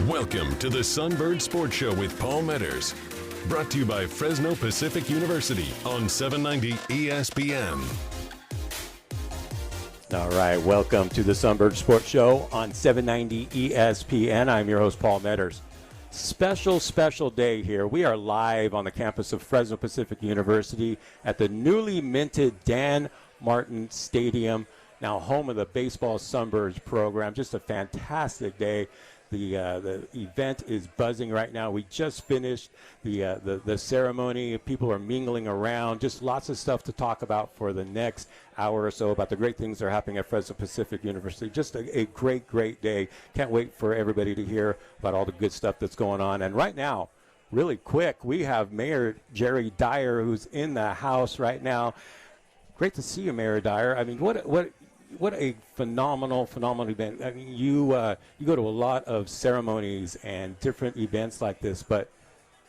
Welcome to the Sunbirds Sports Show with Paul Meadors. Brought to you by Fresno Pacific University on 790 ESPN. All right, welcome to the Sunbirds Sports Show on 790 ESPN. I'm your host, Paul Meadors. Special day here. We are live on the campus of Fresno Pacific University at the newly minted Dan Martin Stadium, now home of the baseball Sunbirds program. Just a fantastic day. The event is buzzing right now. We just finished the ceremony. People are mingling around. Just lots of stuff to talk about for the next hour or so about the great things that are happening at Fresno Pacific University. Just a great day. Can't wait for everybody to hear about all the good stuff that's going on. And right now, really quick, we have Mayor Jerry Dyer, who's in the house right now. Great to see you, Mayor Dyer. I mean, what a phenomenal event. I mean, you go to a lot of ceremonies and different events like this, but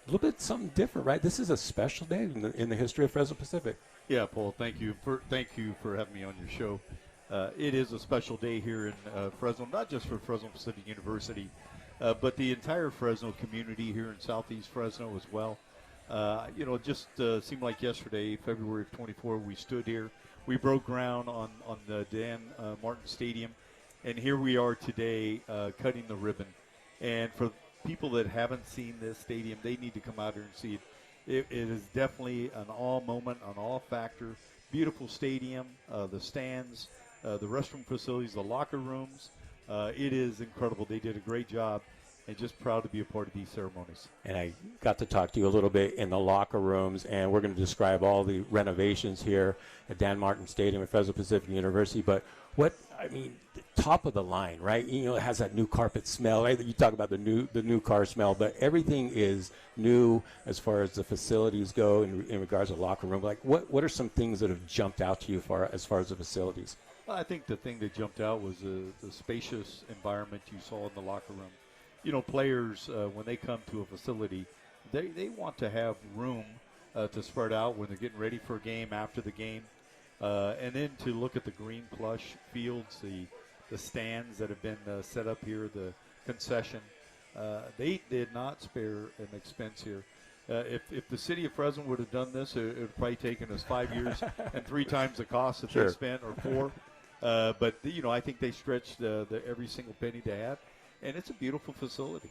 a little bit something different, right? This is a special day in the history of Fresno Pacific. Yeah, Paul, thank you for having me on your show. It is a special day here in Fresno, not just for Fresno Pacific University, but the entire Fresno community here in Southeast Fresno as well. It just seemed like yesterday, February of 24, we stood here. We broke ground on the Dan Martin Stadium, and here we are today cutting the ribbon. And for people that haven't seen this stadium, they need to come out here and see it. It is definitely an awe moment, an awe factor. Beautiful stadium, the stands, the restroom facilities, the locker rooms. It is incredible. They did a great job. And just proud to be a part of these ceremonies. And I got to talk to you a little bit in the locker rooms, and we're going to describe all the renovations here at Dan Martin Stadium at Fresno Pacific University. But top of the line, right? It has that new carpet smell. Right? You talk about the new car smell, but everything is new as far as the facilities go in regards to the locker room. Like, what are some things that have jumped out to you as far as the facilities? Well, I think the thing that jumped out was the spacious environment you saw in the locker room. Players, when they come to a facility, they want to have room to spread out when they're getting ready for a game, after the game, and then to look at the green plush fields, the stands that have been set up here, the concession. They did not spare an expense here. If the city of Fresno would have done this, it would have probably taken us 5 years and 3 times the cost that they spent, or 4. But I think they stretched every single penny they had. And it's a beautiful facility.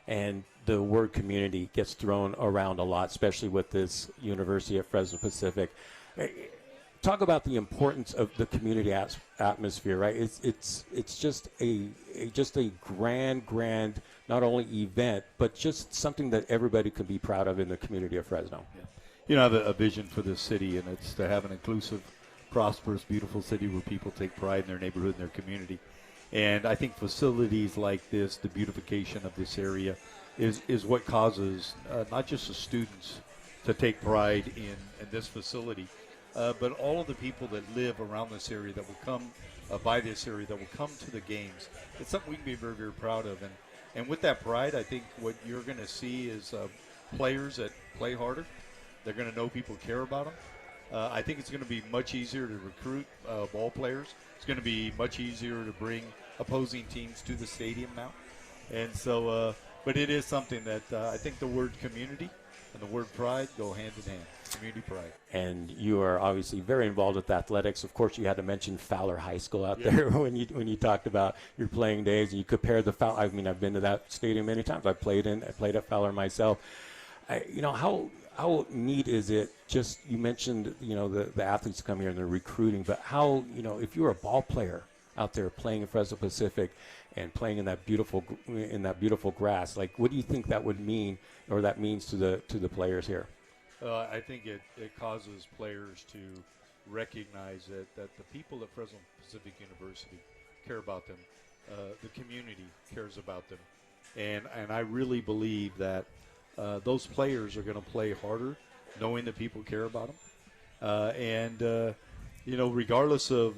And the word community gets thrown around a lot, especially with this university at Fresno Pacific. Talk about the importance of the community atmosphere, right? It's just a grand, not only event, but just something that everybody can be proud of in the community of Fresno. Yeah. I have a vision for this city, and it's to have an inclusive, prosperous, beautiful city where people take pride in their neighborhood and their community. And I think facilities like this, the beautification of this area, is what causes not just the students to take pride in this facility, but all of the people that live around this area that will come by this area, that will come to the games. It's something we can be very, very proud of. And with that pride, I think what you're going to see is players that play harder. They're going to know people care about them. I think it's going to be much easier to recruit ball players. It's going to be much easier to bring opposing teams to the stadium now. And so, but it is something that I think the word community and the word pride go hand in hand, community pride. And you are obviously very involved with athletics. Of course, you had to mention Fowler High School out there when you talked about your playing days. And you compared the Fowler. I mean, I've been to that stadium many times. I played at Fowler myself. How neat is it? Just, you mentioned, the athletes come here and they're recruiting, but how, if you're a ball player out there playing in Fresno Pacific and playing in that beautiful grass, like, what do you think that would mean, or that means to the players here? I think it causes players to recognize that the people at Fresno Pacific University care about them. The community cares about them. And I really believe that those players are going to play harder, knowing that people care about them. Regardless of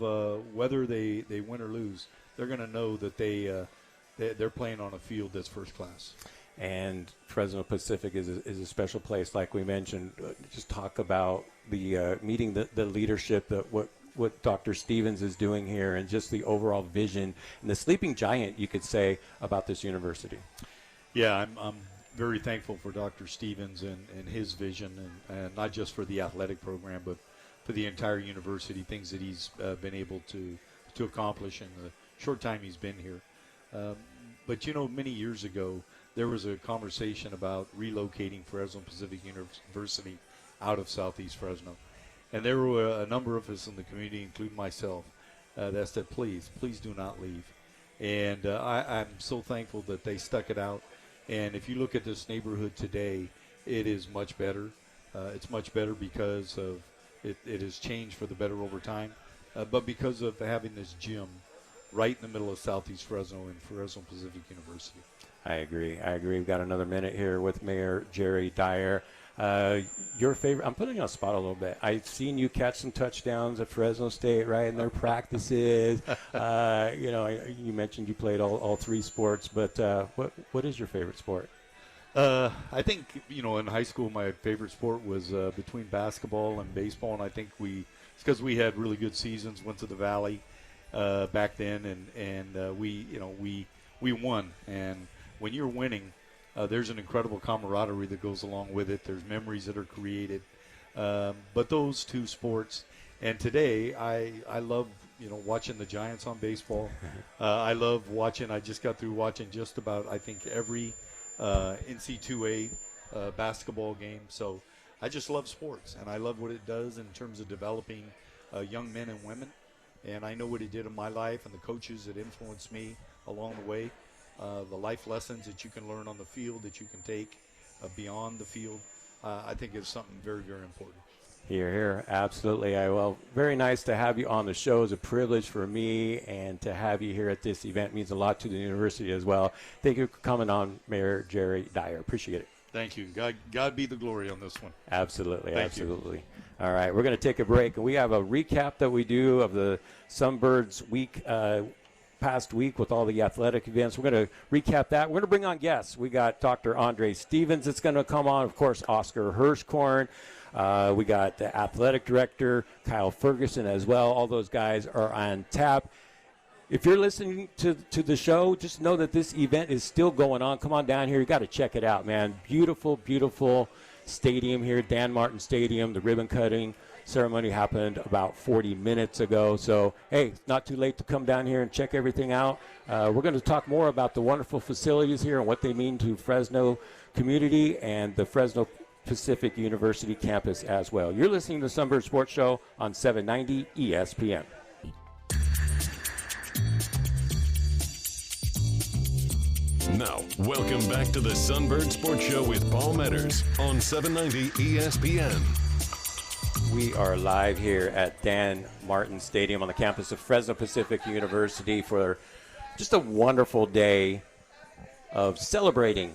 whether they win or lose, they're going to know that they're playing on a field that's first class. And Fresno Pacific is a special place, like we mentioned. Just talk about the meeting the leadership, what what Dr. Stephens is doing here and just the overall vision and the sleeping giant, you could say, about this university. Yeah, I'm very thankful for Dr. Stephens and his vision, and not just for the athletic program, but for the entire university, things that he's been able to accomplish in the short time he's been here. But, you know, many years ago, there was a conversation about relocating Fresno Pacific University out of Southeast Fresno. And there were a number of us in the community, including myself, that said, please do not leave. And I'm so thankful that they stuck it out. And if you look at this neighborhood today, it is much better. It's much better because of it has changed for the better over time, but because of having this gym right in the middle of Southeast Fresno and Fresno Pacific University. I agree. We've got another minute here with Mayor Jerry Dyer. Your favorite, I'm putting you on the spot a little bit. I've seen you catch some touchdowns at Fresno State, right, in their practices. You know, you mentioned you played all three sports, but what is your favorite sport? I think, you know, in high school, my favorite sport was between basketball and baseball, and I think it's because we had really good seasons, went to the Valley back then, and we won. And when you're winning, there's an incredible camaraderie that goes along with it. There's memories that are created. But those two sports, and today I love, you know, watching the Giants on baseball. I love watching. I just got through watching just about, I think, every NC2A basketball game. So I just love sports, and I love what it does in terms of developing young men and women. And I know what it did in my life and the coaches that influenced me along the way. The life lessons that you can learn on the field that you can take beyond the field, I think is something very, very important. Here, absolutely. Well, very nice to have you on the show. It's a privilege for me, and to have you here at this event means a lot to the university as well. Thank you for coming on, Mayor Jerry Dyer. Appreciate it. Thank you. God be the glory on this one. Absolutely, Thank absolutely. You. All right, we're going to take a break, and we have a recap that we do of the Sunbirds week, past week with all the athletic events. We're going to recap that. We're going to bring on guests. We got Dr. André Stephens that's going to come on, of course, Oscar Hirschkorn. We got the athletic director, Kyle Ferguson, as well. All those guys are on tap. If you're listening to the show, just know that this event is still going on. Come on down here. You got to check it out, man. Beautiful, beautiful stadium here, Dan Martin Stadium. The ribbon cutting ceremony happened about 40 minutes ago. So, hey, it's not too late to come down here and check everything out. We're going to talk more about the wonderful facilities here and what they mean to Fresno community and the Fresno Pacific University campus as well. You're listening to the Sunbird Sports Show on 790 ESPN. Now, welcome back to the Sunbird Sports Show with Paul Meadors on 790 ESPN. We are live here at Dan Martin Stadium on the campus of Fresno Pacific University for just a wonderful day of celebrating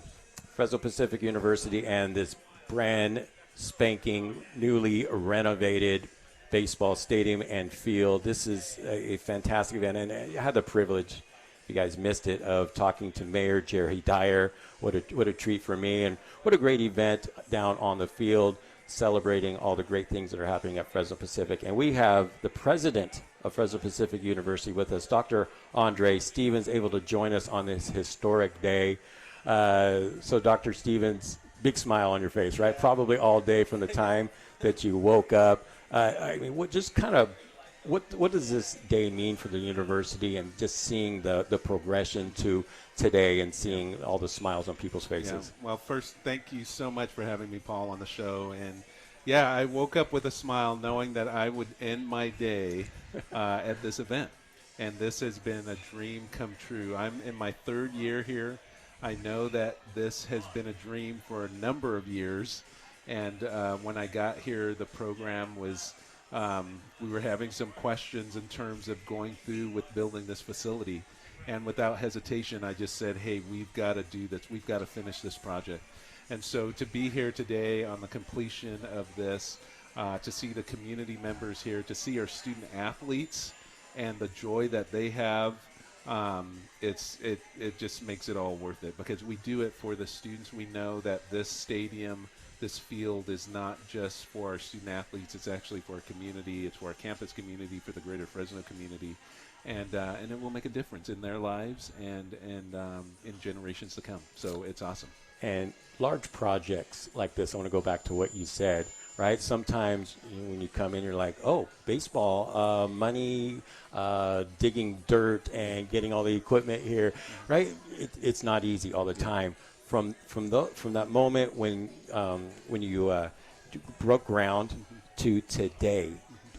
Fresno Pacific University and this brand spanking, newly renovated baseball stadium and field. This is a fantastic event, and I had the privilege, if you guys missed it, of talking to Mayor Jerry Dyer. What a treat for me, and what a great event down on the field, celebrating all the great things that are happening at Fresno Pacific. And we have the president of Fresno Pacific University with us, Dr. André Stephens, able to join us on this historic day. So Dr. Stephens, big smile on your face, right? Probably all day from the time that you woke up. I mean, what does this day mean for the university, and just seeing the progression to today and seeing all the smiles on people's faces? Yeah. Well, first, thank you so much for having me, Paul, on the show. And, yeah, I woke up with a smile knowing that I would end my day at this event. And this has been a dream come true. I'm in my third year here. I know that this has been a dream for a number of years. And when I got here, the program was we were having some questions in terms of going through with building this facility. And without hesitation, I just said, hey, we've got to do this. We've got to finish this project. And so to be here today on the completion of this, to see the community members here, to see our student athletes and the joy that they have, it just makes it all worth it, because we do it for the students. We know that this stadium this field is not just for our student athletes, it's actually for our community, it's for our campus community, for the greater Fresno community. And it will make a difference in their lives and in generations to come. So it's awesome. And large projects like this, I want to go back to what you said, right? Sometimes when you come in, you're like, oh, baseball, money, digging dirt and getting all the equipment here, right? It's not easy all the time. From that moment when you broke ground to today,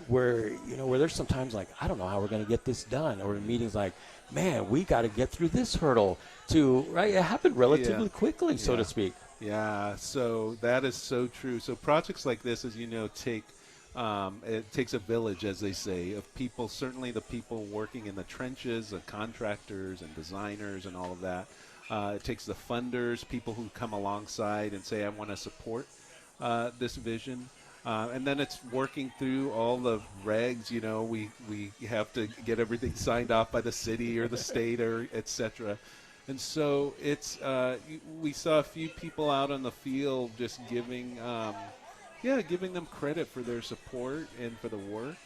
where there's sometimes like, I don't know how we're going to get this done, or in meetings like, man, we got to get through this hurdle right? It happened relatively quickly, so to speak. Yeah, so that is so true. So projects like this, as you know, it takes a village, as they say, of people, certainly the people working in the trenches, the contractors and designers and all of that. It takes the funders, people who come alongside and say, I want to support this vision. And then it's working through all the regs. We have to get everything signed off by the city or the state or et cetera. And so it's we saw a few people out on the field just giving them credit for their support and for the work.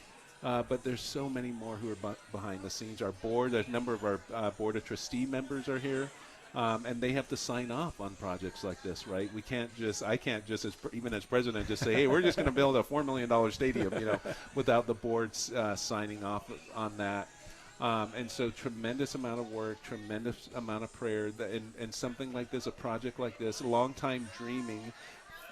But there's so many more who are behind the scenes. Our board, a number of our board of trustee members are here. And they have to sign off on projects like this, right? I can't just, even as president, just say, hey, we're just going to build a $4 million stadium, without the boards signing off on that. And so tremendous amount of work, tremendous amount of prayer, and something like this, a project like this, a long time dreaming,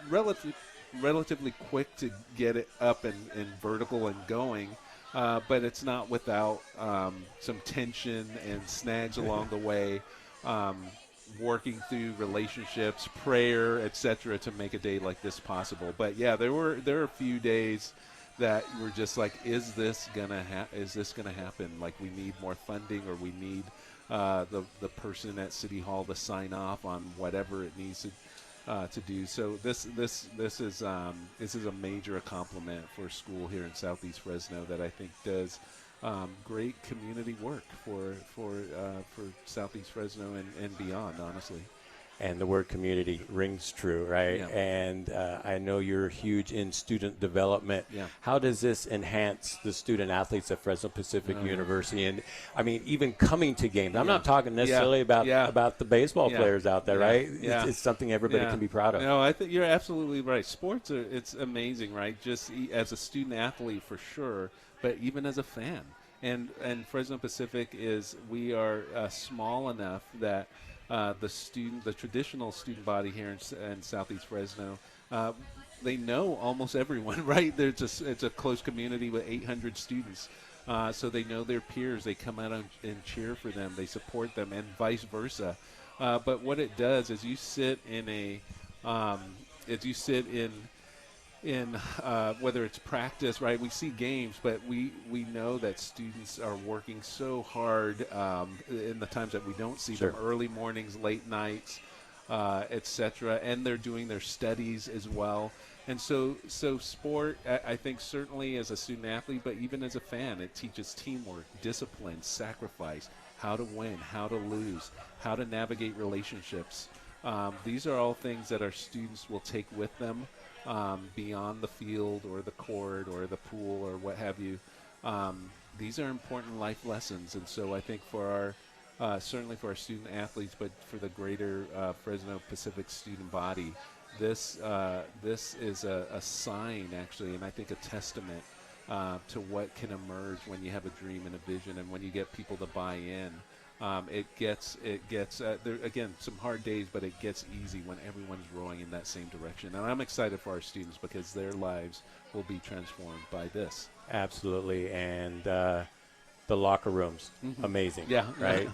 relatively quick to get it up and vertical and going. But it's not without some tension and snags along the way. Working through relationships, prayer, etc., to make a day like this possible. But yeah, there were a few days that were just like, is this gonna happen? Like, we need more funding, or we need the person at City Hall to sign off on whatever it needs to do. So this is a major accomplishment for a school here in Southeast Fresno that I think does great community work for Southeast Fresno and beyond, honestly. And the word community rings true, right? Yeah. And I know you're huge in student development. Yeah. How does this enhance the student athletes at Fresno Pacific University? And I mean, even coming to games. I'm not talking necessarily about the baseball players out there, right? Yeah. It's something everybody can be proud of. No, I think you're absolutely right. Sports it's amazing, right? Just as a student athlete for sure, but even as a fan. And Fresno Pacific we are small enough that the traditional student body here in Southeast Fresno, they know almost everyone, right? It's a close community with 800 students, so they know their peers. They come out and cheer for them. They support them, and vice versa. But what it does is you sit in whether it's practice, right? We see games, but we know that students are working so hard in the times that we don't see them, early mornings, late nights, etc. And they're doing their studies as well. And so sport, I think, certainly as a student athlete, but even as a fan, it teaches teamwork, discipline, sacrifice, how to win, how to lose, how to navigate relationships. These are all things that our students will take with them. Beyond the field or the court or the pool or what have you. These are important life lessons, and so I think for certainly for our student athletes, but for the greater Fresno Pacific student body, this is a sign, actually, and I think a testament to what can emerge when you have a dream and a vision, and when you get people to buy in. It gets there again, some hard days, but it gets easy when everyone's rowing in that same direction. And I'm excited for our students because their lives will be transformed by this. Absolutely. And the locker rooms, amazing. Yeah. Right.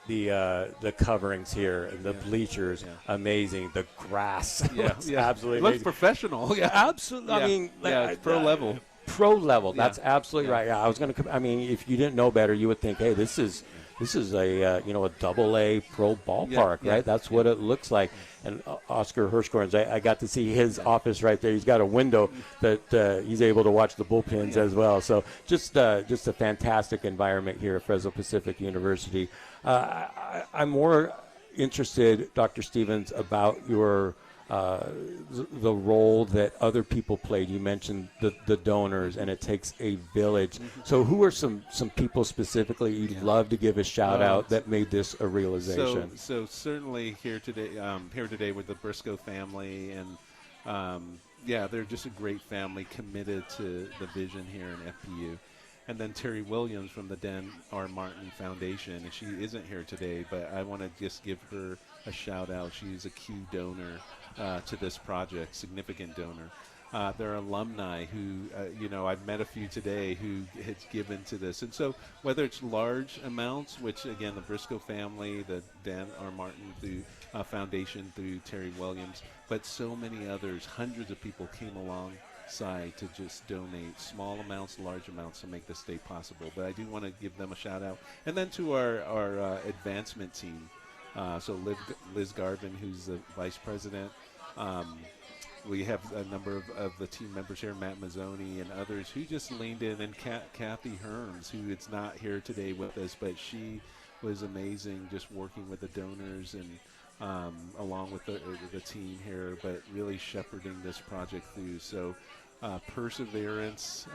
The coverings here and the bleachers, amazing. The grass, absolutely. It looks professional. Yeah, absolutely. I mean, it's pro level. Pro level. That's absolutely right. Yeah, I was going to. I mean, if you didn't know better, you would think, hey, this is a a AA pro ballpark, right? That's what it looks like. And Oscar Hirschkorn, I got to see his office right there. He's got a window that he's able to watch the bullpens as well. So just a fantastic environment here at Fresno Pacific University. I'm more interested, Dr. Stephens, about your the role that other people played. You mentioned the donors, and it takes a village. So who are some people specifically you'd love to give a shout out that made this a realization? So certainly here today with the Briscoe family, and they're just a great family committed to the vision here in FPU. And then Terry Williams from the Dan R. Martin Foundation, and she isn't here today, but I want to just give her a shout out. She's a key donor to this project, significant donor. There are alumni who, I've met a few today who has given to this. And so whether it's large amounts, which again, the Briscoe family, the Dan R. Martin through Foundation through Terry Williams, but so many others, hundreds of people came alongside to just donate small amounts, large amounts to make this day possible. But I do want to give them a shout out. And then to our advancement team. So Liz Garvin, who's the vice president. We have a number of the team members here, Matt Mazzoni and others who just leaned in, and Kathy Herms, who is not here today with us, but she was amazing just working with the donors and along with the team here, but really shepherding this project through. So perseverance,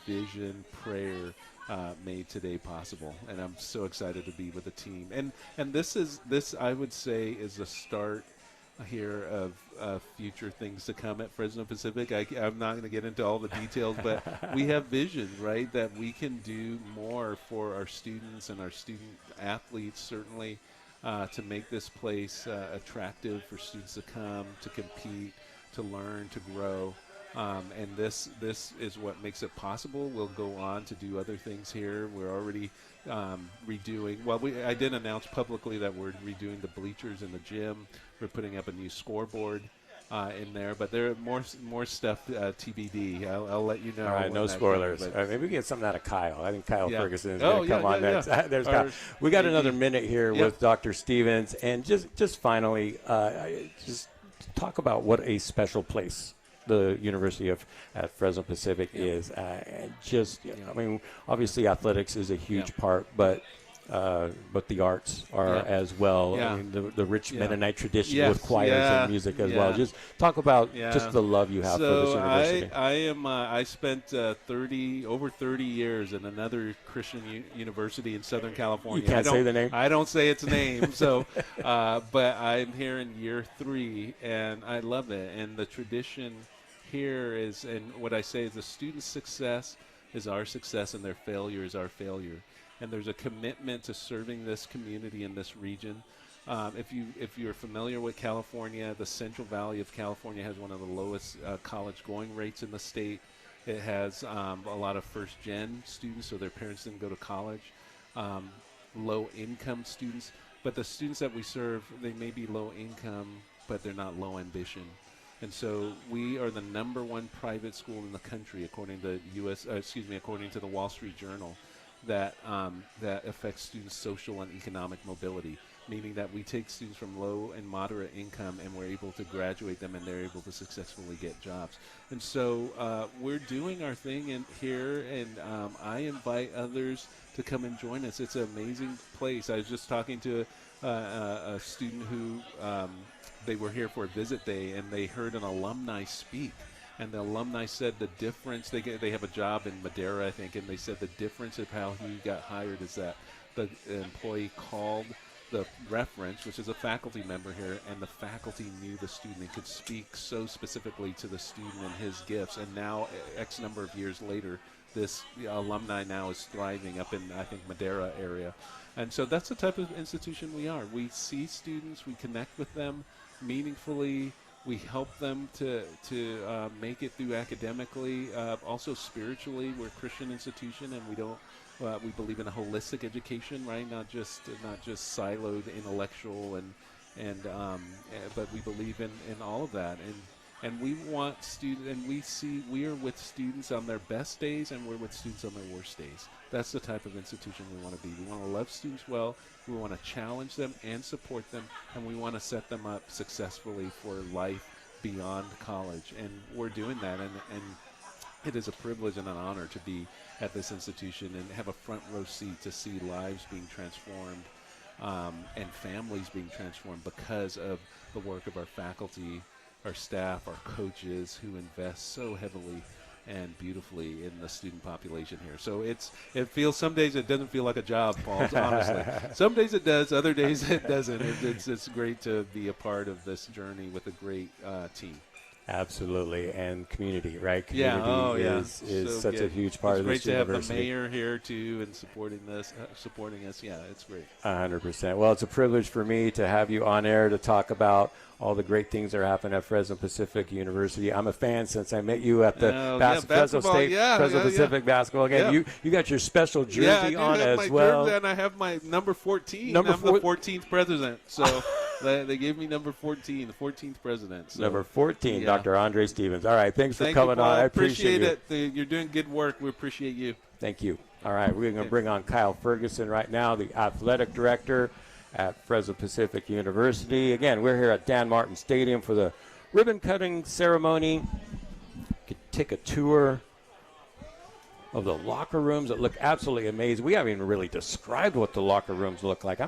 vision, prayer made today possible, and I'm so excited to be with the team. And this I would say is the start here of future things to come at Fresno Pacific. I'm not going to get into all the details, but we have vision, right, that we can do more for our students and our student athletes, certainly, to make this place attractive for students to come, to compete, to learn, to grow. And this is what makes it possible. We'll go on to do other things here. We're already redoing. Well, I did announce publicly that we're redoing the bleachers in the gym. We're putting up a new scoreboard in there, but there are more stuff TBD. I'll let you know. All right, no spoilers. Maybe we get something out of Kyle. I think Kyle Ferguson is going to come on next. There's Kyle. We got another minute here with Dr. Stephens, and just finally, just talk about what a special place the University of Fresno Pacific is. And I mean, obviously athletics is a huge part, but the arts are as well. I mean, the rich Mennonite tradition with choirs and music as well. Just talk about just the love you have for this university. I spent over 30 years in another Christian university in Southern California. You can't say the name? I don't say its name. So, but I'm here in year 3, and I love it. And the tradition here is, and what I say is, the student's success is our success, and their failure is our failure. And there's a commitment to serving this community in this region. If you're familiar with California, the Central Valley of California has one of the lowest college going rates in the state. It has a lot of first-gen students, so their parents didn't go to college. Low-income students, but the students that we serve, they may be low income, but they're not low ambition. And so we are the #1 private school in the country, according to according to the Wall Street Journal, that affects students' social and economic mobility, meaning that we take students from low and moderate income and we're able to graduate them, and they're able to successfully get jobs. And so we're doing our thing here, and I invite others to come and join us. It's an amazing place. I was just talking to a student who they were here for a visit day, and they heard an alumni speak. And the alumni said the difference, they have a job in Madera, I think, and they said the difference of how he got hired is that the employee called the reference, which is a faculty member here, and the faculty knew the student and could speak so specifically to the student and his gifts. And now, X number of years later, this alumni now is thriving up in, I think, Madera area. And so that's the type of institution we are. We see students, we connect with them meaningfully, we help them to make it through academically, also spiritually. We're a Christian institution, and we don't we believe in a holistic education, right? Not just siloed intellectual but we believe in all of that. And we want students, and we are with students on their best days, and we're with students on their worst days. That's the type of institution we want to be. We want to love students well, we want to challenge them and support them, and we want to set them up successfully for life beyond college. And we're doing that, and it is a privilege and an honor to be at this institution and have a front row seat to see lives being transformed and families being transformed because of the work of our faculty our staff, our coaches who invest so heavily and beautifully in the student population here. So it feels, some days it doesn't feel like a job, Paul, honestly. Some days it does, other days it doesn't. It's great to be a part of this journey with a great team. Absolutely, and community, right? Community is so such good. a huge part of this university. It's great to have university. the mayor here, too, and supporting us. Yeah, it's great. 100%. Well, it's a privilege for me to have you on air to talk about all the great things that are happening at Fresno Pacific University. I'm a fan since I met you at the Fresno State, Fresno Pacific basketball game. Yeah. You got your special jersey on as well. Jersey, and I have my number 14. I'm the 14th president, so they gave me number 14, the 14th president. So. Number 14, Dr. André Stephens. All right, thanks for coming on. I appreciate it. You're doing good work. We appreciate you. Thank you. All right, we're going to bring on Kyle Ferguson right now, the athletic director at Fresno Pacific University. Again, we're here at Dan Martin Stadium for the ribbon-cutting ceremony. You could take a tour of the locker rooms that look absolutely amazing. We haven't even really described what the locker rooms look like. I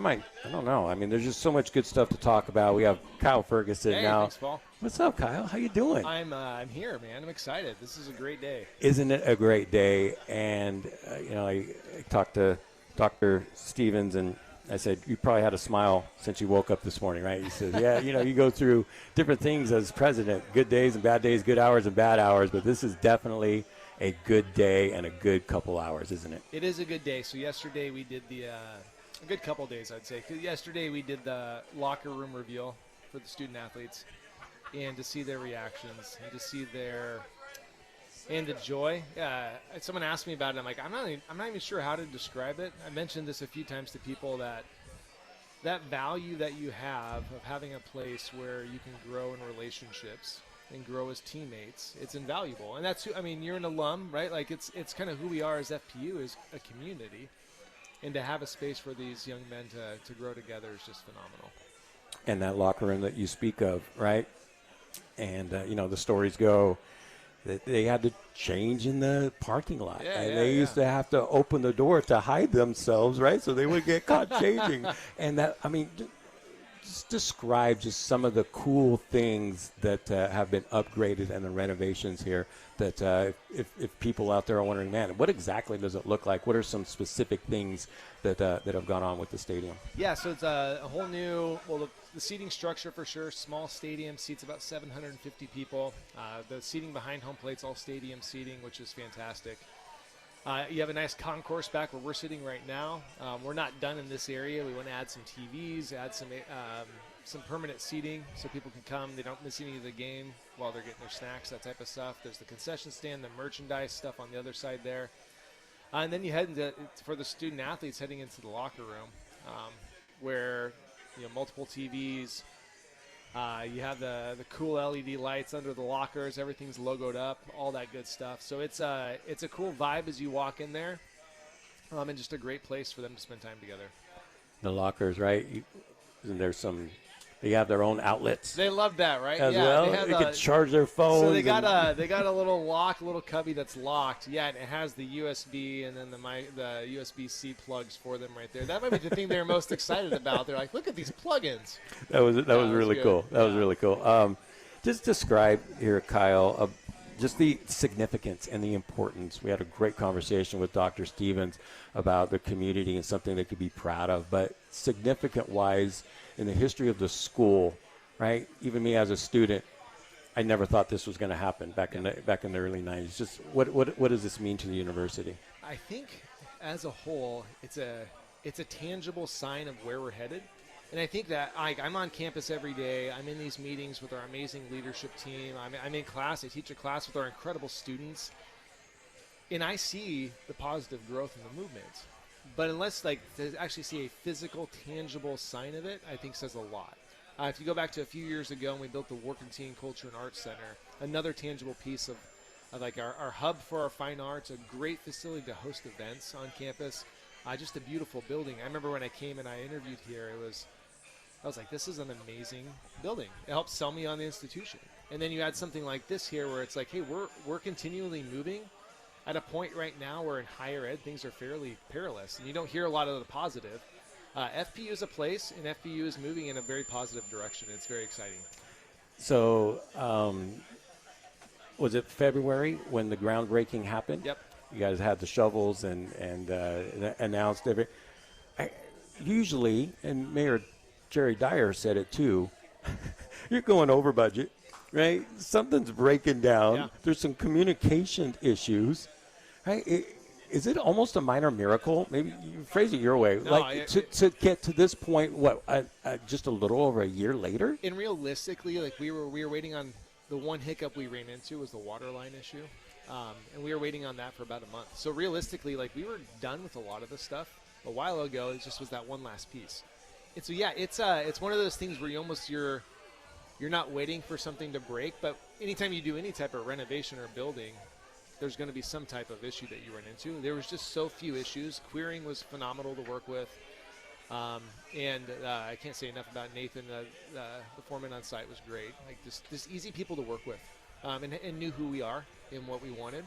don't know. I mean, there's just so much good stuff to talk about. We have Kyle Ferguson now. Thanks, Paul. What's up, Kyle? How you doing? I'm here, man. I'm excited. This is a great day. Isn't it a great day? And, I talked to Dr. Stephens, and I said, you probably had a smile since you woke up this morning, right? He says, yeah, you go through different things as president, good days and bad days, good hours and bad hours, but this is definitely a good day and a good couple hours, isn't it? It is a good day. So yesterday we did a good couple days, I'd say. 'Cause yesterday we did the locker room reveal for the student athletes, and to see their reactions and to see the joy. Someone asked me about it. I'm like, I'm not even sure how to describe it. I mentioned this a few times to people that value that you have of having a place where you can grow in relationships and grow as teammates, it's invaluable. And that's you're an alum, right? Like it's kind of who we are as FPU, is a community, and to have a space for these young men to grow together is just phenomenal. And that locker room that you speak of, right? And the stories go that they had to change in the parking lot, and they used to have to open the door to hide themselves, right? So they would get caught changing. And just describe just some of the cool things that have been upgraded and the renovations here that if people out there are wondering, man, what exactly does it look like? What are some specific things that have gone on with the stadium? Yeah, so it's a whole new, the seating structure for sure, small stadium, seats about 750 people. The seating behind home plate's all stadium seating, which is fantastic. You have a nice concourse back where we're sitting right now. We're not done in this area. We want to add some TVs, add some permanent seating so people can come. They don't miss any of the game while they're getting their snacks, that type of stuff. There's the concession stand, the merchandise stuff on the other side there. And then you head for the student athletes heading into the locker room where multiple TVs. You have the cool LED lights under the lockers. Everything's logoed up, all that good stuff. So it's a cool vibe as you walk in there, and just a great place for them to spend time together. The lockers, right? Isn't there they have their own outlets? They love that, right? As well, they can charge their phones. So they got a little little cubby that's locked. Yeah, and it has the USB and then the USB-C plugs for them right there. That might be the thing they're most excited about. They're like, look at these plugins. That was really cool. That was really cool. Just describe here, Kyle, just the significance and the importance. We had a great conversation with Dr. Stephens about the community and something they could be proud of, but significant-wise in the history of the school, right? Even me as a student, I never thought this was going to happen back in the early 90s. Just what does this mean to the university? I think as a whole, it's a tangible sign of where we're headed. And I think that I'm on campus every day. I'm in these meetings with our amazing leadership team. I'm in class. I teach a class with our incredible students. And I see the positive growth in the movement. But unless to actually see a physical, tangible sign of it, I think says a lot. If you go back to a few years ago when we built the Working Teen Culture and Arts Center, another tangible piece of our hub for our fine arts, a great facility to host events on campus, just a beautiful building. I remember when I came and I interviewed here, I was like, this is an amazing building. It helped sell me on the institution. And then you add something like this here where it's like, hey, we're continually moving. At a point right now where in higher ed things are fairly perilous, and you don't hear a lot of the positive. FPU is a place, and FPU is moving in a very positive direction. It's very exciting. So was it February when the groundbreaking happened? Yep. You guys had the shovels and announced everything. Usually, and Mayor Jerry Dyer said it too, you're going over budget, right? Something's breaking down. Yeah. There's some communication issues, right? Is it almost a minor miracle? Maybe you phrase it your way. No, to get to this point, just a little over a year later? And realistically, like we were waiting on the one hiccup we ran into was the water line issue. And we were waiting on that for about a month. So realistically, like we were done with a lot of the stuff a while ago. It just was that one last piece. And so yeah, it's one of those things where you're not waiting for something to break, but anytime you do any type of renovation or building, there's going to be some type of issue that you run into. There was just so few issues. Querying was phenomenal to work with. And I can't say enough about Nathan. The foreman on site was great. Like just easy people to work with, and knew who we are and what we wanted.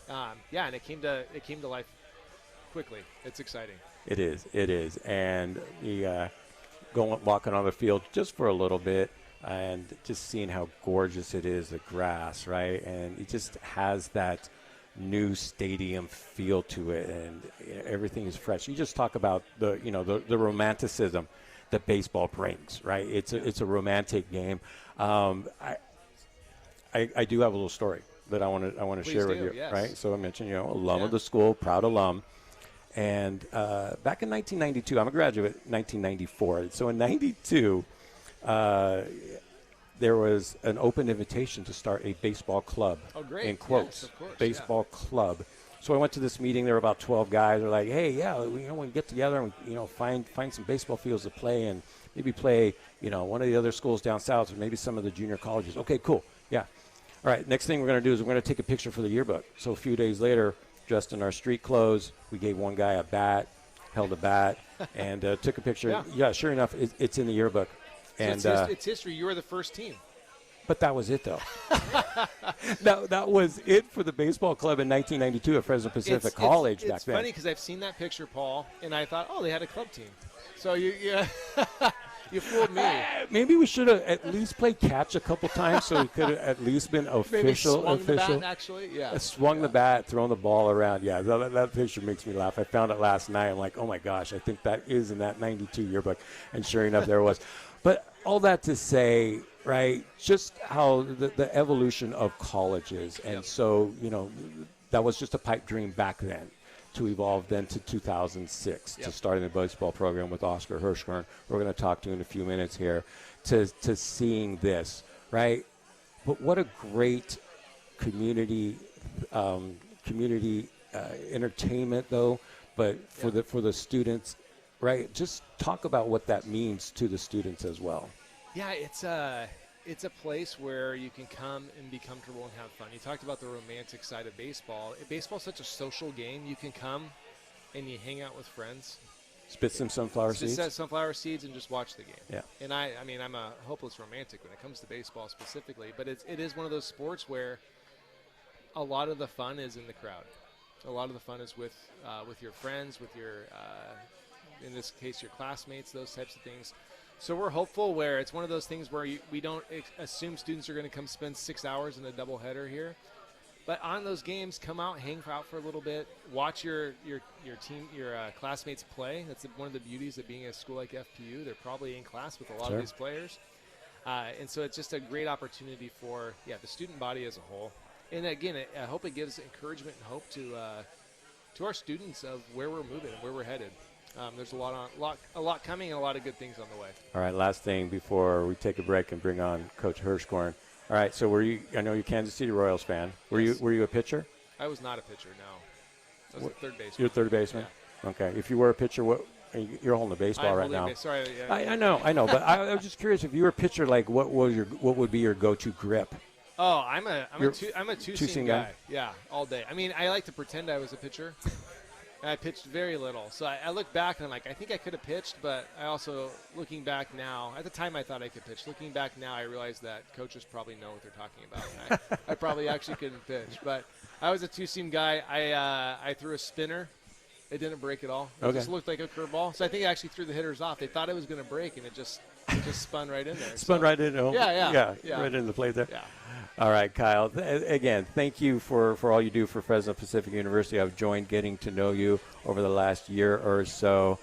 And it came to life quickly. It's exciting. It is, and walking on the field just for a little bit, and just seeing how gorgeous it is, the grass, right, and it just has that new stadium feel to it, and everything is fresh. You just talk about the romanticism that baseball brings, right? It's a romantic game. I do have a little story that I want to share with you, yes. right? So I mentioned, alum of the school, proud alum. And back in 1992, I'm a graduate in 1994. So in 92, there was an open invitation to start a baseball club. Oh, great. In quotes. Yes, of course, baseball club. So I went to this meeting. There were about 12 guys. They're like, hey, yeah, we get together and, find some baseball fields to play and maybe play, one of the other schools down south or maybe some of the junior colleges. Okay, cool. Yeah. All right, next thing we're going to do is we're going to take a picture for the yearbook. So a few days later, dressed in our street clothes, we gave one guy a bat, held a bat, and took a picture. Yeah, sure enough, it's in the yearbook. And so it's history. You were the first team. But that was it, though. that was it for the baseball club in 1992 at Fresno Pacific College back then. It's funny because I've seen that picture, Paul, and I thought, they had a club team. So you fooled me. Maybe we should have at least played catch a couple times so we could have at least been official. Maybe swung the bat, actually. Yeah. Swung the bat, thrown the ball around. Yeah, that picture makes me laugh. I found it last night. I'm like, oh, my gosh, I think that is in that 92 yearbook. And sure enough, there it was. But all that to say, right, just how the evolution of colleges. And so, that was just a pipe dream back then, to evolve then to 2006 to starting the baseball program with Oscar Hirschkorn. We're going to talk to in a few minutes here to seeing this, right? But what a great community entertainment, though. But for the students, right? Just talk about what that means to the students as well. Yeah, it's a place where you can come and be comfortable and have fun. You talked about the romantic side of baseball. Baseball's such a social game. You can come and you hang out with friends. Spit some sunflower seeds. Spit sunflower seeds and just watch the game. Yeah. And I mean, I'm a hopeless romantic when it comes to baseball specifically, but it is one of those sports where a lot of the fun is in the crowd. A lot of the fun is with your friends, with your, in this case, your classmates, those types of things. So we're hopeful where it's one of those things where we don't assume students are going to come spend 6 hours in a doubleheader here. But on those games, come out, hang out for a little bit, watch your team, your classmates play. That's one of the beauties of being at a school like FPU. They're probably in class with a lot of these players. And so it's just a great opportunity for, the student body as a whole. And again, I hope it gives encouragement and hope to our students of where we're moving and where we're headed. There's a lot coming and a lot of good things on the way. All right, last thing before we take a break and bring on Coach Hirschkorn. All right, so I know you're a Kansas City Royals fan. Were you a pitcher? I was not a pitcher, no. I was a third baseman. You're a third baseman? Yeah. Okay. If you were a pitcher, you're holding a baseball right now. Sorry. I know. But I was just curious, if you were a pitcher, like what would be your go-to grip? Oh, I'm a two-seam guy. Yeah, all day. I mean, I like to pretend I was a pitcher. And I pitched very little. So I look back and I'm like, I think I could have pitched, but I also, looking back now, at the time I thought I could pitch. Looking back now, I realize that coaches probably know what they're talking about. And I probably actually couldn't pitch. But I was a two-seam guy. I threw a spinner. It didn't break at all. It just looked like a curveball. So I think I actually threw the hitters off. They thought it was going to break, and it just It just spun right in there. Spun right in. Yeah. Right in the plate there. Yeah. All right, Kyle. Again, thank you for all you do for Fresno Pacific University. I've enjoyed getting to know you over the last year or so.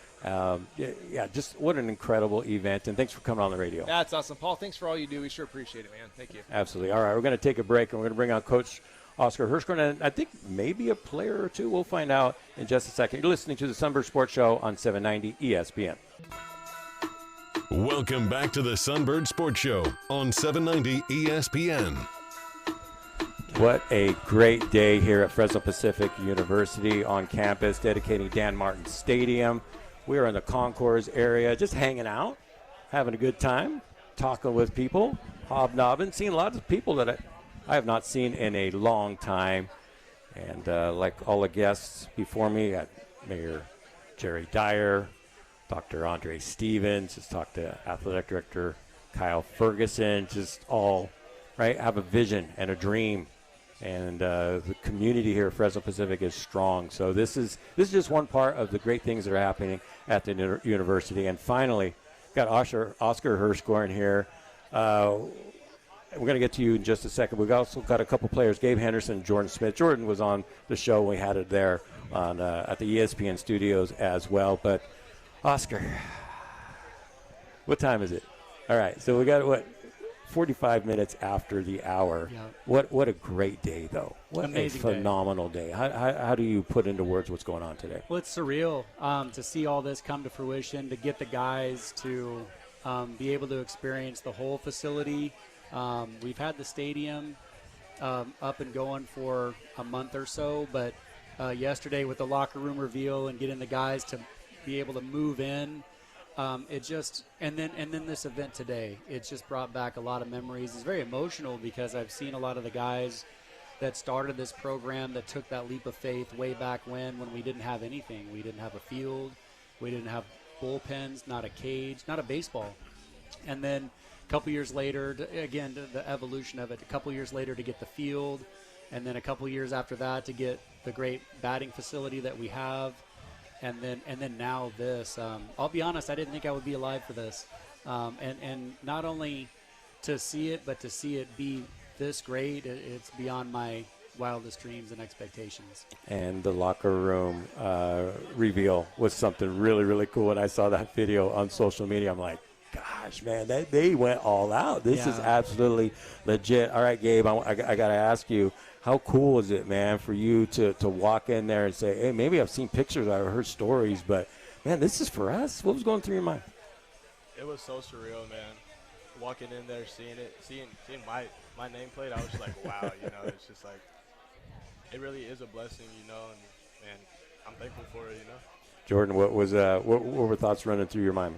Just what an incredible event, and thanks for coming on the radio. That's awesome. Paul, thanks for all you do. We sure appreciate it, man. Thank you. Absolutely. All right, we're going to take a break, and we're going to bring on Coach Oscar Hirschkorn, and I think maybe a player or two. We'll find out in just a second. You're listening to the Sunbird Sports Show on 790 ESPN. Welcome back to the Sunbird Sports Show on 790 ESPN. What a great day here at Fresno Pacific University on campus, dedicating Dan Martin Stadium. We are in the concourse area, just hanging out, having a good time, talking with people, hobnobbing, seeing a lot of people that I have not seen in a long time. And like all the guests before me, at Mayor Jerry Dyer, Dr. André Stephens, just talked to Athletic Director Kyle Ferguson, just all, right, have a vision and a dream. And the community here at Fresno Pacific is strong. So this is just one part of the great things that are happening at the university. And finally, got Oscar Hirschkorn here. We're going to get to you in just a second. We've also got a couple players, Gabe Henderson and Jordan Smith. Jordan was on the show when we had it there on at the ESPN studios as well. But Oscar, what time is it? All right, so we got 45 minutes after the hour. Yeah. What a great day, though. What amazing a phenomenal day. How do you put into words what's going on today? Well, it's surreal to see all this come to fruition, to get the guys to be able to experience the whole facility. We've had the stadium up and going for a month or so, but yesterday with the locker room reveal and getting the guys to be able to move in, it just and then this event today, it just brought back a lot of memories. It's very emotional because I've seen a lot of the guys that started this program that took that leap of faith way back when we didn't have anything. We didn't have a field, we didn't have bullpens, not a cage, not a baseball. And then a couple years later, again, the evolution of it, a couple years later to get the field, and then a couple years after that to get the great batting facility that we have. And then now this. I'll be honest, I didn't think I would be alive for this. And not only to see it, but to see it be this great, it's beyond my wildest dreams and expectations. And the locker room reveal was something really, really cool. When I saw that video on social media, I'm like, gosh, man, they went all out. This is absolutely legit. All right, Gabe, I got to ask you, how cool is it, man, for you to walk in there and say, hey, maybe I've seen pictures, I've heard stories, but, man, this is for us? What was going through your mind? It was so surreal, man. Walking in there, seeing it, seeing my nameplate, I was just like, wow, it's just like, it really is a blessing, and I'm thankful for it, Jordan, what were thoughts running through your mind?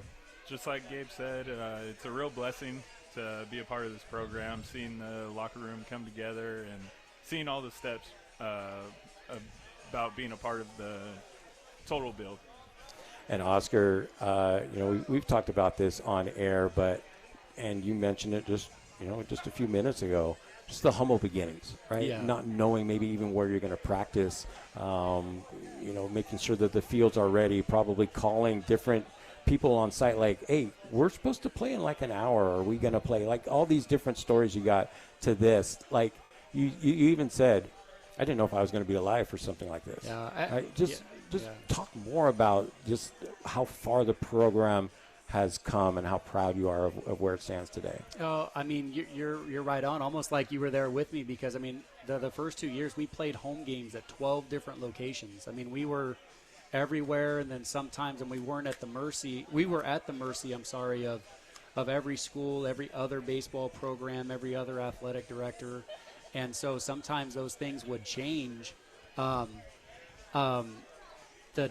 Just like Gabe said, it's a real blessing to be a part of this program, seeing the locker room come together and seeing all the steps about being a part of the total build. And Oscar, we've talked about this on air, and you mentioned it just a few minutes ago, just the humble beginnings, right? Yeah. Not knowing maybe even where you're going to practice, making sure that the fields are ready, probably calling different people on site like, hey, we're supposed to play in like an hour. Are we going to play? Like all these different stories you got to this. Like you even said, I didn't know if I was going to be alive for something like this. Yeah, just talk more about just how far the program has come and how proud you are of where it stands today. Oh, I mean, you're right on, almost like you were there with me because, I mean, the first 2 years we played home games at 12 different locations. I mean, we were everywhere, and then sometimes, and we were at the mercy, of every school, every other baseball program, every other athletic director. And so sometimes those things would change the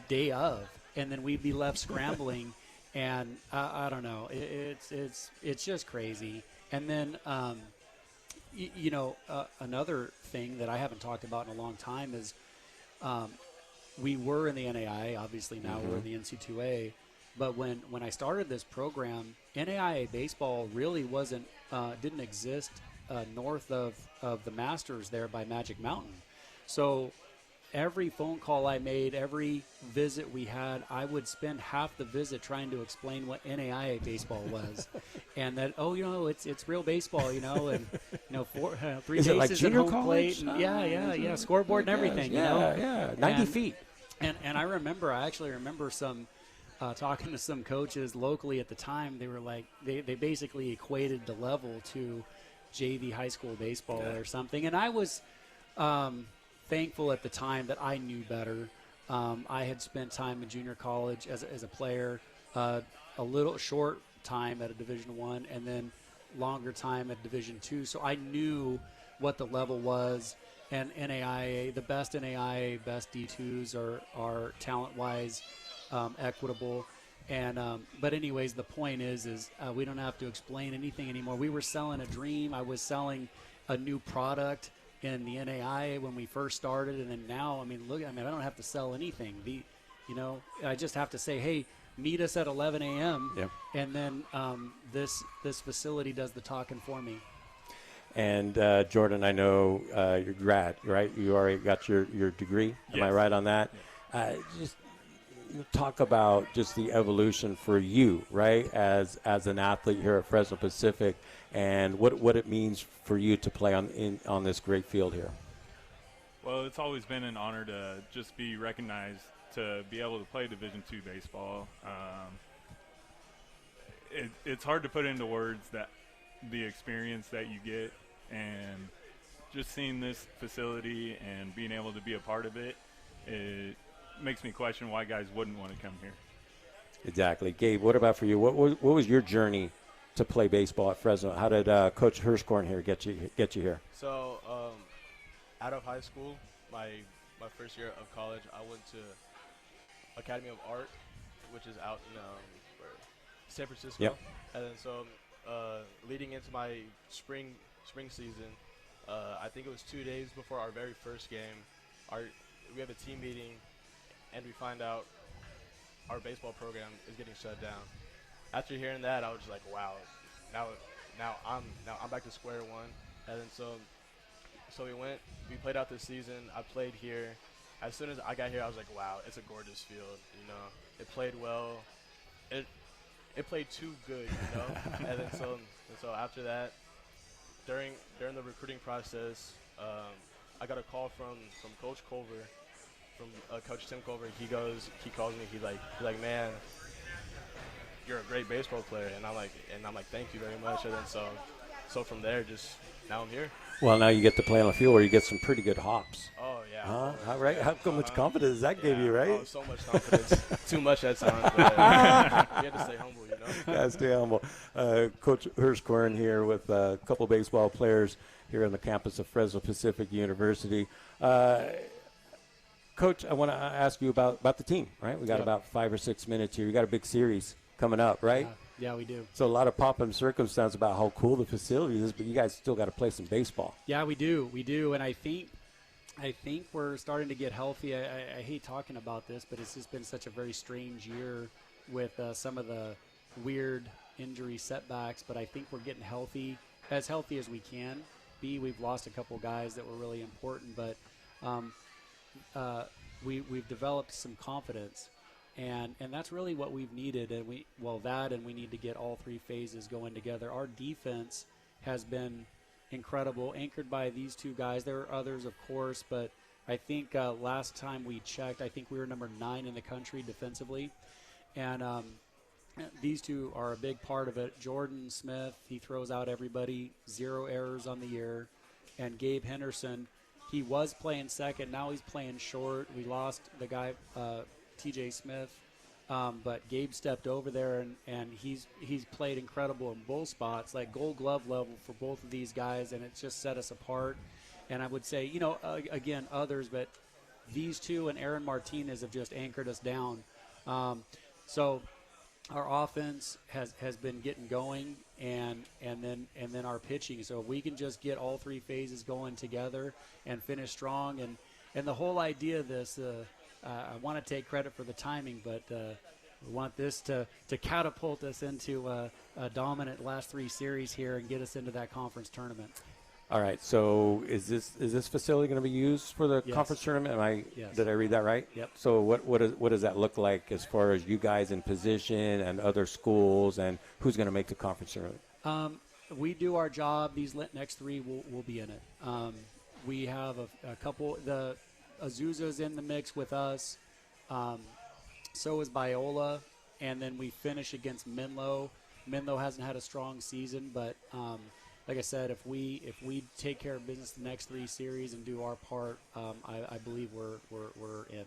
day of, and then we'd be left scrambling. And I don't know, it's just crazy. And then, another thing that I haven't talked about in a long time is we were in the NAIA, obviously now we're in the NC2A. But when I started this program, NAIA baseball really didn't exist north of the Masters there by Magic Mountain. So every phone call I made, every visit we had, I would spend half the visit trying to explain what NAIA baseball was, and that it's real baseball, and three Is it bases like junior and home plate, college? and scoreboard and everything, Yeah, 90 feet. And I actually remember some talking to some coaches locally at the time. They were like, they basically equated the level to JV high school baseball or something. And I was thankful at the time that I knew better. I had spent time in junior college as a player, a little short time at a Division I, and then longer time at Division II. So I knew what the level was. And NAIA, the best NAIA, best D2s are talent-wise equitable. And but anyways, the point is we don't have to explain anything anymore. We were selling a dream. I was selling a new product in the NAIA when we first started, and then now, I don't have to sell anything. I just have to say, hey, meet us at 11 a.m. Yeah. And then this facility does the talking for me. And Jordan, I know you're grad, right? You already got your degree. Am Yes. I right on that? Just talk about just the evolution for you, right, as an athlete here at Fresno Pacific, and what it means for you to play on this great field here. Well, it's always been an honor to just be recognized to be able to play Division II baseball. It's hard to put into words that the experience that you get, and just seeing this facility and being able to be a part of it, it makes me question why guys wouldn't want to come here. Exactly. Gabe, what about for you? What was your journey to play baseball at Fresno? How did Coach Hirschkorn here get you here? So, out of high school, my first year of college, I went to Academy of Art, which is out in San Francisco. Yep. And then so leading into my spring season, I think it was 2 days before our very first game, we have a team meeting, and we find out our baseball program is getting shut down. After hearing that, I was just like, wow, now I'm back to square one. And then so we played out this season. I played here. As soon as I got here, I was like, wow, it's a gorgeous field. It played well. It played too good, And then so after that, during the recruiting process, I got a call from Coach Culver, from Coach Tim Culver. He calls me. He's like, man, you're a great baseball player, and I'm like, thank you very much. And then so from there, just now I'm here. Well, now you get to play on a field where you get some pretty good hops. Oh yeah. How right? How much confidence that gave you, right? Oh, so much confidence. Too much at times. But, you have to stay humble, Yeah, stay humble. Coach Hirschkorn here with a couple baseball players here on the campus of Fresno Pacific University. Coach, I want to ask you about the team, right? We got about 5 or 6 minutes here. You got a big series coming up, right? Yeah, we do. So a lot of pop and circumstance about how cool the facility is, but you guys still got to play some baseball. Yeah, we do, and I think we're starting to get healthy. I hate talking about this, but it's just been such a very strange year with some of the weird injury setbacks. But I think we're getting healthy as we can be. We've lost a couple guys that were really important, but we've developed some confidence. And that's really what we've needed, and we need to get all three phases going together. Our defense has been incredible, anchored by these two guys. There are others, of course, but I think last time we checked, I think we were number 9 in the country defensively, and these two are a big part of it. Jordan Smith, he throws out everybody, 0 errors on the year, and Gabe Henderson, he was playing second, now he's playing short. We lost the guy. TJ Smith, but Gabe stepped over there and he's played incredible in both spots, like Gold Glove level for both of these guys, and it's just set us apart. And I would say, again, others, but these two and Aaron Martinez have just anchored us down. So our offense has been getting going, and then our pitching. So if we can just get all three phases going together and finish strong, and the whole idea of this. I want to take credit for the timing, but we want this to catapult us into a dominant last 3 series here and get us into that conference tournament. All right. So is this facility going to be used for the Yes. conference tournament? Yes. Did I read that right? Yep. So what does that look like as far as you guys in position and other schools, and who's going to make the conference tournament? We do our job. These next 3 will be in it. We have a couple. The Azusa's in the mix with us. So is Biola, and then we finish against Menlo. Menlo hasn't had a strong season, but like I said, if we take care of business the next 3 series and do our part, I believe we're in.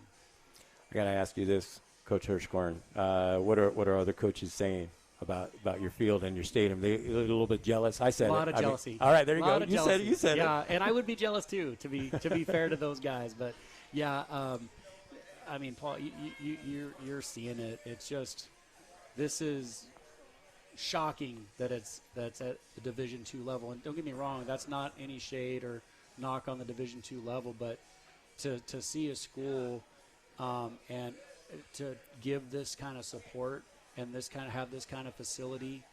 I got to ask you this, Coach Hirschkorn. What are other coaches saying about your field and your stadium? They a little bit jealous. I said a lot of jealousy. All right, there you go. You said it. You said it. Yeah, and I would be jealous too. To be fair to those guys, but yeah, I mean, Paul, you're seeing it. It's just this is shocking that's at the Division II level. And don't get me wrong, that's not any shade or knock on the Division II level, but to see a school and to give this kind of support and have this kind of facility,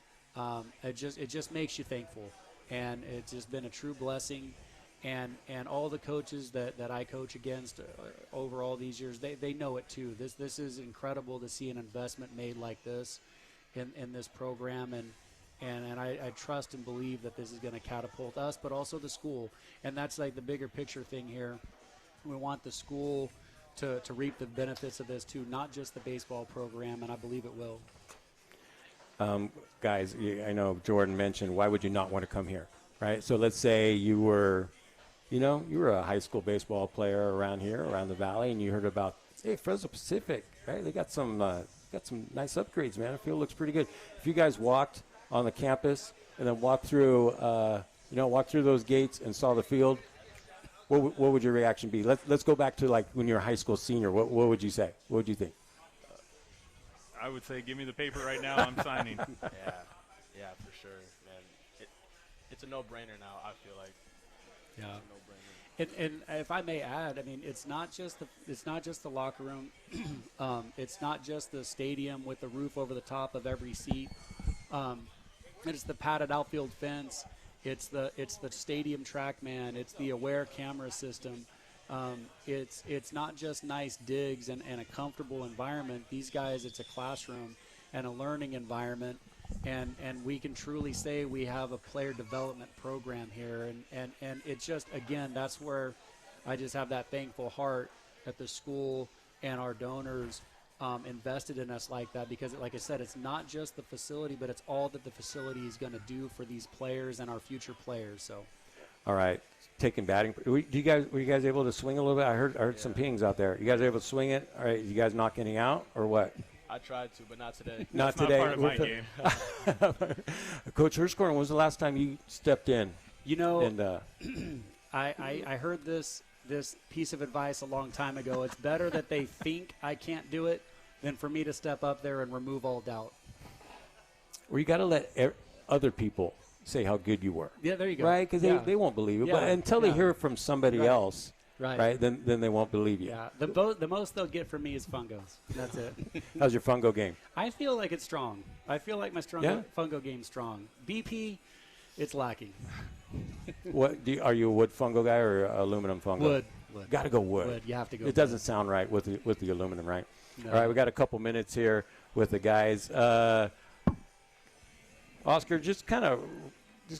it just makes you thankful, and it's just been a true blessing. And all the coaches that I coach against over all these years, they know it too. This is incredible to see an investment made like this in this program, and I trust and believe that this is going to catapult us, but also the school. And that's like the bigger picture thing here. We want the school to reap the benefits of this too, not just the baseball program, and I believe it will. Guys, I know Jordan mentioned, why would you not want to come here, right? So let's say you were a high school baseball player around here, around the valley, and you heard about, hey, Fresno Pacific, right? They got some nice upgrades, man. The field looks pretty good. If you guys walked on the campus and then walked through those gates and saw the field, what would your reaction be? Let's go back to like when you're a high school senior. What would you say? What would you think? I would say, give me the paper right now. I'm signing. Yeah, for sure, man. It's a no-brainer now. I feel like. Yeah. It's a no-brainer. And if I may add, I mean, it's not just the locker room. It's not just the stadium with the roof over the top of every seat. It's the padded outfield fence. It's the stadium track man. It's the aware camera system. It's not just nice digs and a comfortable environment. These guys, it's a classroom and a learning environment. And we can truly say we have a player development program here. And it's just, again, that's where I just have that thankful heart that the school and our donors invested in us like that, because, like I said, it's not just the facility, but it's all that the facility is going to do for these players and our future players. So, all right, taking batting. Were you guys able to swing a little bit? I heard some pings out there. You guys able to swing it? All right, you guys knock any out or what? I tried to, but not today. Not That's today. Not part of my game. Coach Hirschkorn, when was the last time you stepped in? you know, And I heard this piece of advice a long time ago. It's better that they think I can't do it than for me to step up there and remove all doubt. Well, you got to let other people say how good you were. Yeah, there you go. Right? Because they won't believe it. Yeah, But until they yeah. hear it from somebody Right. else, Right. then they won't believe you. Yeah, the most they'll get from me is fungos. That's it. How's your fungo game? I feel like it's strong. I feel like my fungo game's strong. BP, it's lacking. Are you a wood fungo guy or aluminum fungo? Wood. Got to go wood. Wood. You have to go. It doesn't sound right with the aluminum, right? No. All right, we got a couple minutes here with the guys. Oscar, just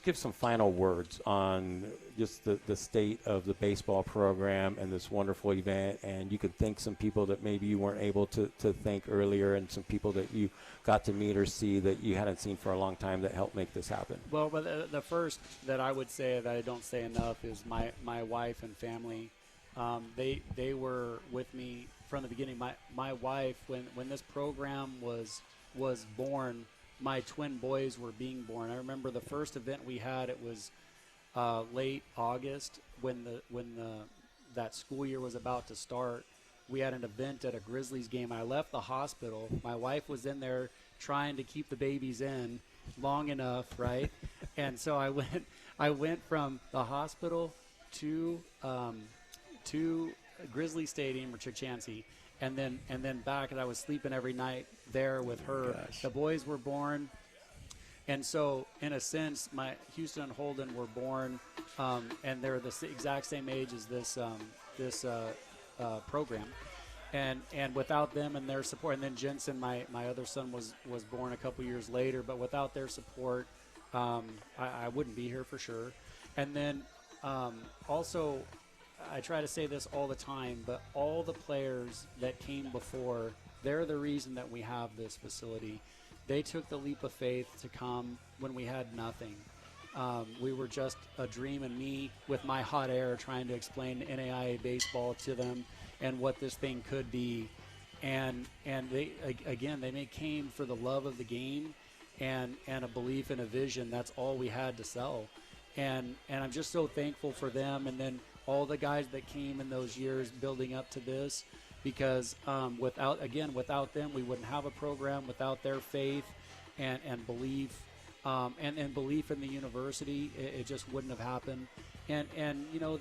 give some final words on just the state of the baseball program and this wonderful event, and you could thank some people that maybe you weren't able to thank earlier, and some people that you got to meet or see that you hadn't seen for a long time that helped make this happen. Well, but the first that I would say that I don't say enough is my wife and family. They were with me from the beginning. My wife, when this program was born, my twin boys were being born. I remember the first event we had. It was late August when that school year was about to start. We had an event at a Grizzlies game. I left the hospital. My wife was in there trying to keep the babies in long enough, right? And so I went from the hospital to Grizzly Stadium or Chachansey, and then back, and I was sleeping every night there with her. Gosh. The boys were born. And so, in a sense, my Houston and Holden were born, and they're the exact same age as this program. And without them and their support, and then Jensen, my other son, was born a couple years later, but without their support, I wouldn't be here for sure. And then also, I try to say this all the time, but all the players that came before, they're the reason that we have this facility. They took the leap of faith to come when we had nothing. We were just a dream, and me with my hot air trying to explain NAIA baseball to them and what this thing could be. And they came for the love of the game and a belief and a vision. That's all we had to sell. And I'm just so thankful for them, and then all the guys that came in those years building up to this, because without them, we wouldn't have a program. Without their faith and belief, and belief in the university, it just wouldn't have happened. And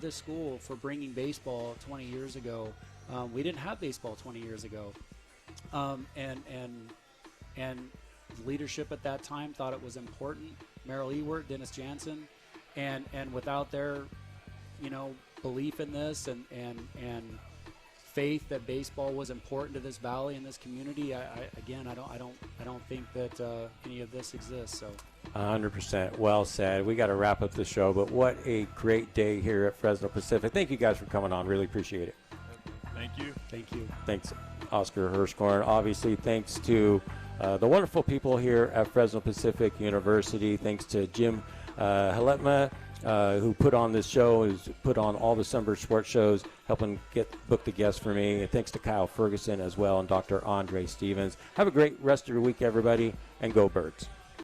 this school, for bringing baseball 20 years ago, we didn't have baseball 20 years ago, and leadership at that time thought it was important. Merrill Ewert, Dennis Jansen, and without their belief in this and faith that baseball was important to this valley and this community, I don't think that any of this exists. So 100% well said. We got to wrap up the show, but what a great day here at Fresno Pacific. Thank you guys for coming on. Really appreciate it. Thank you. Thank you. Thanks, Oscar Hirschkorn. Obviously, thanks to the wonderful people here at Fresno Pacific University. Thanks to Jim Haletma, who put on this show, who's put on all the Sunbird Sports shows, helping book the guests for me. And thanks to Kyle Ferguson as well, and Dr. André Stephens. Have a great rest of your week, everybody, and go Birds.